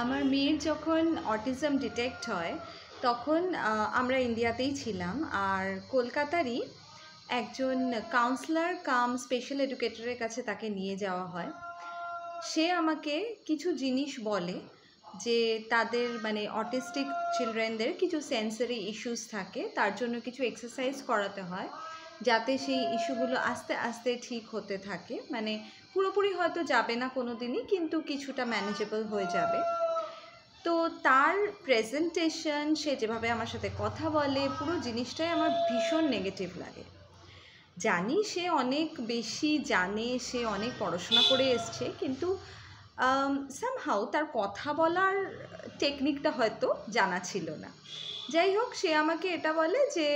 আমার মেয়ের যখন অটিজম ডিটেক্ট হয় তখন আমরা ইন্ডিয়াতেই ছিলাম, আর কলকাতারই একজন কাউন্সিলর কাম স্পেশাল এডুকেটরের কাছে তাকে নিয়ে যাওয়া হয়। সে আমাকে কিছু জিনিস বলে যে তাদের অটিস্টিক চিলড্রেনদের কিছু সেন্সরি ইস্যুস থাকে, তার জন্য কিছু এক্সারসাইজ করাতে হয় যাতে সেই ইস্যুগুলো আস্তে আস্তে ঠিক হতে থাকে। পুরোপুরি হয়তো যাবে না কোনো দিনই, কিন্তু কিছুটা ম্যানেজেবল হয়ে যাবে। তো তার প্রেজেন্টেশন, সে যেভাবে আমার সাথে কথা বলে, পুরো জিনিসটাই আমার ভীষণ নেগেটিভ লাগে। জানি সে অনেক বেশি জানে, সে অনেক পড়াশোনা করে এসছে, কিন্তু সামহাউ তার কথা বলার টেকনিকটা হয়তো জানা ছিল না। যাই হোক, সে আমাকে এটা বলে যে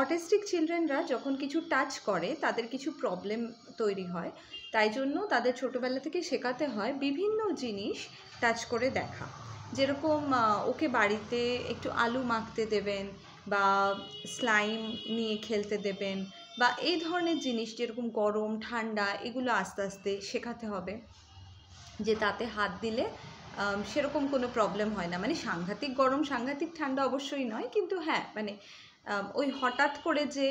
অটিস্টিক চিলড্রেনরা যখন কিছু টাচ করে তাদের কিছু প্রবলেম তৈরি হয়, তাই জন্য তাদের ছোটোবেলা থেকে শেখাতে হয় বিভিন্ন জিনিস টাচ করে দেখা। যেরকম ওকে বাড়িতে একটু আলু মাখতে দেবেন, বা স্লাইম নিয়ে খেলতে দেবেন, বা এই ধরনের জিনিস যেরকম গরম ঠান্ডা এগুলো আস্তে আস্তে শেখাতে হবে, যে তাতে হাত দিলে সেরকম কোনো প্রবলেম হয় না। সাংঘাতিক গরম সাংঘাতিক ঠান্ডা অবশ্যই নয়, কিন্তু হ্যাঁ ওই হঠাৎ করে যে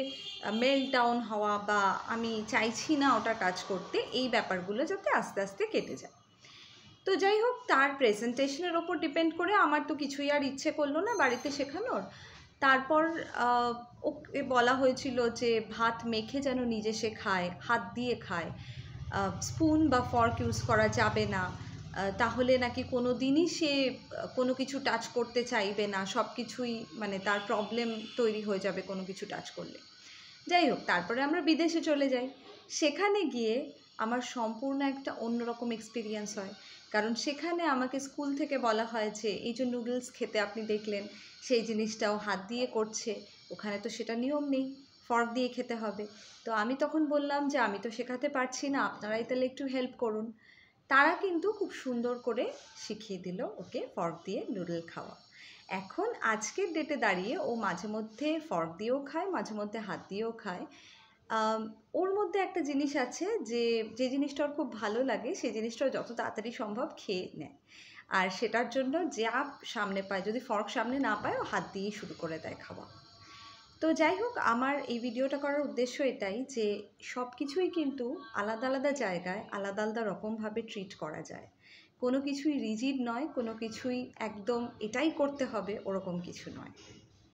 মেল্ট ডাউন হওয়া বা আমি চাইছি না ওটা কাজ করতে, এই ব্যাপারগুলো যাতে আস্তে আস্তে কেটে যায়। তো যাই হোক, তার প্রেজেন্টেশনের ওপর ডিপেন্ড করে আমার তো কিছুই আর ইচ্ছে করলো না বাড়িতে শেখানোর। তারপর ওকে বলা হয়েছিল যে ভাত মেখে যেন নিজে সে খায়, হাত দিয়ে খায়, স্পুন বা ফর্ক ইউজ করা যাবে না, তাহলে নাকি কোনো দিনই সে কোনো কিছু টাচ করতে চাইবে না, সব কিছুই তার প্রবলেম তৈরি হয়ে যাবে কোনো কিছু টাচ করলে। যাই হোক, তারপরে আমরা বিদেশে চলে যাই। সেখানে গিয়ে আমার সম্পূর্ণ একটা অন্যরকম এক্সপিরিয়েন্স হয়, কারণ সেখানে আমাকে স্কুল থেকে বলা হয় যে এই যে নুডলস খেতে আপনি দেখলেন, সেই জিনিসটাও হাত দিয়ে করছে, ওখানে তো সেটা নিয়ম নেই, ফর্ক দিয়ে খেতে হবে। তো আমি তখন বললাম যে আমি তো শেখাতে পারছি না, আপনারাই তাহলে একটু হেল্প করুন। তারা কিন্তু খুব সুন্দর করে শিখিয়ে দিল ওকে ফর্ক দিয়ে নুডল খাওয়া। এখন আজকের ডেটে দাঁড়িয়ে ও মাঝে মধ্যে ফর্ক দিয়েও খায়, মাঝে মধ্যে হাত দিয়েও খায়। ওর মধ্যে একটা জিনিস আছে যে জিনিসটা ওর খুব ভালো লাগে, সেই জিনিসটা যত তাড়াতাড়ি সম্ভব খেয়ে নেয়, আর সেটার জন্য যা সামনে পায়, যদি ফর্ক সামনে না পায় ও হাত দিয়েই শুরু করে দেয় খাওয়া। তো যাই হোক, আমার এই ভিডিওটা করার উদ্দেশ্য এটাই যে সব কিছুই কিন্তু আলাদা আলাদা জায়গায় আলাদা আলাদা রকমভাবে ট্রিট করা যায়। কোনো কিছুই রিজিড নয়, কোনো কিছুই একদম এটাই করতে হবে ওরকম কিছু নয়।